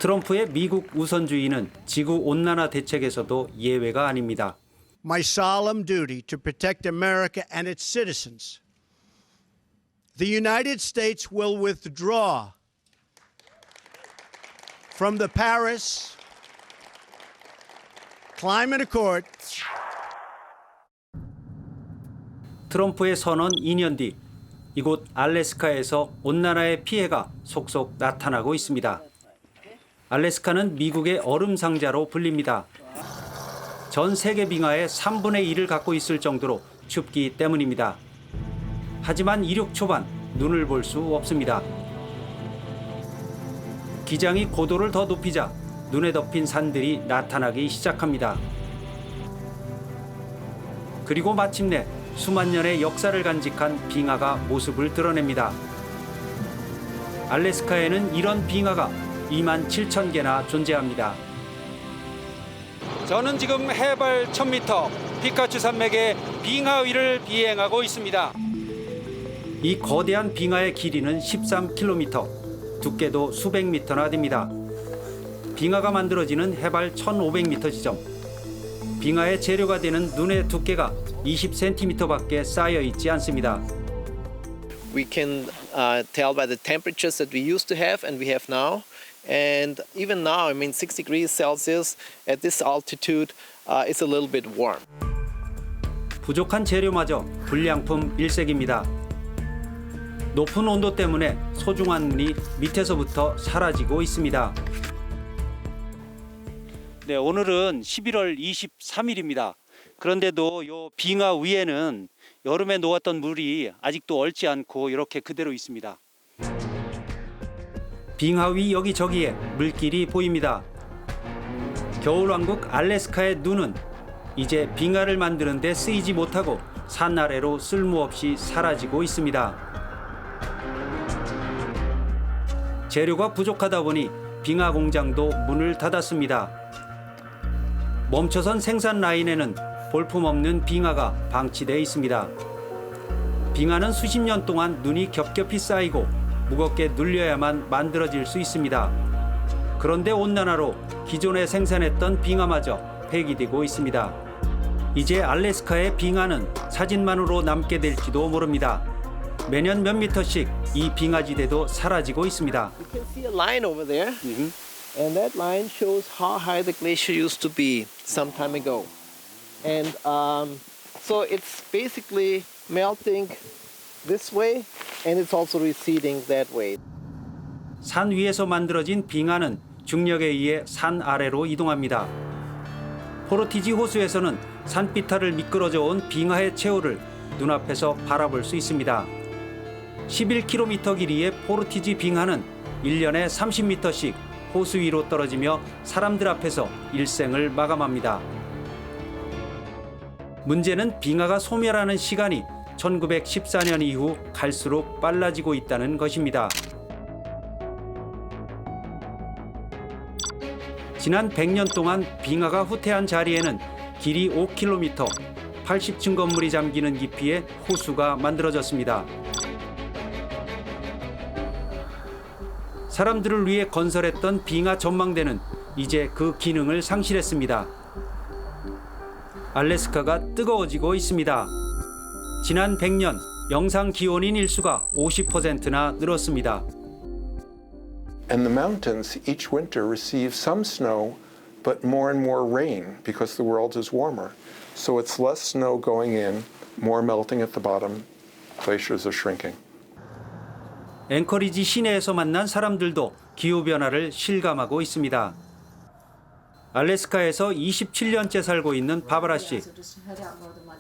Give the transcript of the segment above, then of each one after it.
트럼프의 미국 우선주의는 지구 온난화 대책에서도 예외가 아닙니다. My solemn duty to protect America and its citizens. The United States will withdraw from the Paris Climate Accord. 트럼프의 선언 2년 뒤 이곳 알래스카에서 온난화의 피해가 속속 나타나고 있습니다. 알래스카는 미국의 얼음 상자로 불립니다. 전 세계 빙하의 3분의 1을 갖고 있을 정도로 춥기 때문입니다. 하지만 이륙 초반 눈을 볼 수 없습니다. 기장이 고도를 더 높이자 눈에 덮인 산들이 나타나기 시작합니다. 그리고 마침내 수만 년의 역사를 간직한 빙하가 모습을 드러냅니다. 알래스카에는 이런 빙하가 2만 7천 개나 존재합니다. 저는 지금 해발 1000m 피카츄 산맥의 빙하 위를 비행하고 있습니다. 이 거대한 빙하의 길이는 13km, 두께도 수백 미터나 됩니다. 빙하가 만들어지는 해발 1500m 지점. 빙하의 재료가 되는 눈의 두께가 20cm밖에 쌓여 있지 않습니다. We can tell by the temperatures that we used to have and we have now. And even now, I mean, 6 degrees Celsius at this altitude is a little bit warm. 부족한 재료마저 불량품 일색입니다. 높은 온도 때문에 소중한 물이 밑에서부터 사라지고 있습니다. 네, 오늘은 11월 23일입니다. 그런데도 이 빙하 위에는 여름에 녹았던 물이 아직도 얼지 않고 이렇게 그대로 있습니다. 빙하 위 여기저기에 물길이 보입니다. 겨울왕국 알래스카의 눈은 이제 빙하를 만드는 데 쓰이지 못하고 산 아래로 쓸모없이 사라지고 있습니다. 재료가 부족하다 보니 빙하 공장도 문을 닫았습니다. 멈춰선 생산 라인에는 볼품없는 빙하가 방치되어 있습니다. 빙하는 수십 년 동안 눈이 겹겹이 쌓이고 무겁게 눌려야만 만들어질 수 있습니다. 그런데 온난화로 기존에 생산했던 빙하마저 폐기되고 있습니다. 이제 알래스카의 빙하는 사진만으로 남게 될지도 모릅니다. 매년 몇 미터씩 이 빙하지대도 사라지고 있습니다. You can see a line over there, and that line shows how high the glacier used to be some time ago. And so it's basically melting this way, and it's also receding that way. 산 위에서 만들어진 빙하는 중력에 의해 산 아래로 이동합니다. 포르티지 호수에서는 산비탈을 미끄러져 온 빙하의 최후를 눈앞에서 바라볼 수 있습니다. 11km 길이의 포르티지 빙하는 1년에 30m씩 호수 위로 떨어지며 사람들 앞에서 일생을 마감합니다. 문제는 빙하가 소멸하는 시간이 1914년 이후 갈수록 빨라지고 있다는 것입니다. 지난 100년 동안 빙하가 후퇴한 자리에는 길이 5km, 80층 건물이 잠기는 깊이의 호수가 만들어졌습니다. 사람들을 위해 건설했던 빙하 전망대는 이제 그 기능을 상실했습니다. 알래스카가 뜨거워지고 있습니다. 지난 100년 영상 기온인 일수가 50%나 늘었습니다. And the mountains each winter receive some snow, but more and more rain because the world is warmer. So it's less snow going in, more melting at the bottom. Glaciers are shrinking. 앵커리지 시내에서 만난 사람들도 기후변화를 실감하고 있습니다. 알래스카에서 27년째 살고 있는 바바라 씨.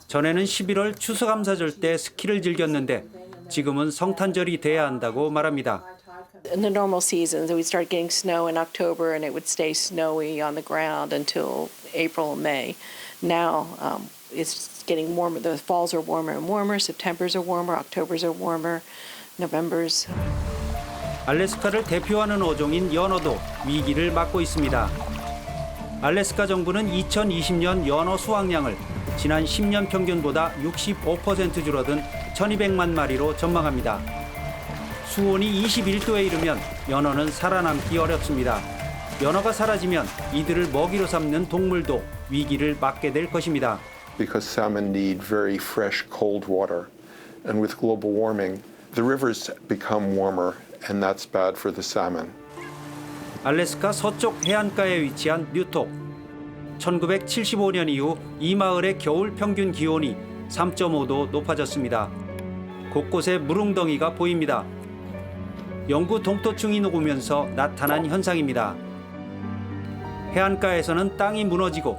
전에는 11월 추수감사절 때 스키를 즐겼는데 지금은 성탄절이 돼야 한다고 말합니다. In the normal seasons, we start getting snow in October and it would stay snowy on the ground until April and May. Now it's getting warmer. The falls are warmer and warmer. Septembers are warmer. Octobers are warmer. Novembers. 알래스카를 대표하는 어종인 연어도 위기를 맞고 있습니다. 알래스카 정부는 2020년 연어 수확량을 지난 10년 평균보다 65% 줄어든 1200만 마리로 전망합니다. 수온이 21도에 이르면 연어는 살아남기 어렵습니다. 연어가 사라지면 이들을 먹이로 삼는 동물도 위기를 맞게 될 것입니다. Because salmon need very fresh, cold water. And with global warming, the rivers become warmer, and that's bad for the salmon. 알래스카 서쪽 해안가에 위치한 뉴톡. 1975년 이후 이 마을의 겨울 평균 기온이 3.5도 높아졌습니다. 곳곳에 물웅덩이가 보입니다. 영구 동토층이 녹으면서 나타난 현상입니다. 해안가에서는 땅이 무너지고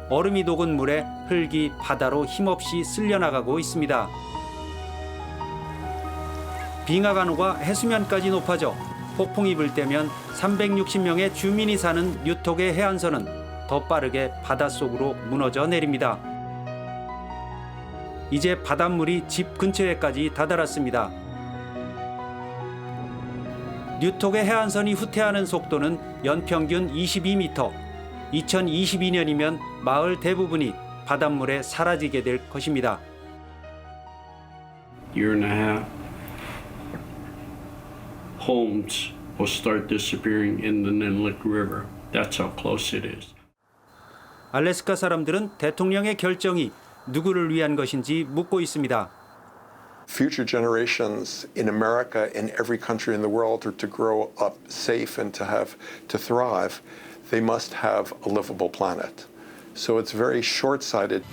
얼음이 녹은 물에 흙이 바다로 힘없이 쓸려나가고 있습니다. 빙하간호가 해수면까지 높아져 폭풍이 불 때면 360명의 주민이 사는 뉴톡의 해안선은 더 빠르게 바닷속으로 무너져 내립니다. 이제 바닷물이 집 근처에까지 다다랐습니다. 뉴톡의 해안선이 후퇴하는 속도는 연평균 22m. 2022년이면 마을 대부분이 바닷물에 사라지게 될 것입니다. Year and a half, homes will start disappearing in the Ninilchik River. That's how close it is. 알래스카 사람들은 대통령의 결정이 누구를 위한 것인지 묻고 있습니다. Future generations in America and every country in the world are to grow up safe and to thrive. They must have a livable planet. So it's very short-sighted.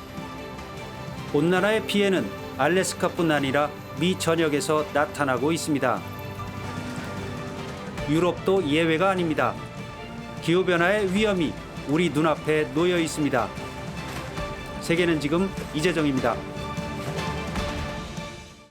온난화의 피해는 알래스카뿐 아니라 미 전역에서 나타나고 있습니다. 유럽도 예외가 아닙니다. 기후변화의 위험이 우리 눈앞에 놓여 있습니다. 세계는 지금 이재정입니다.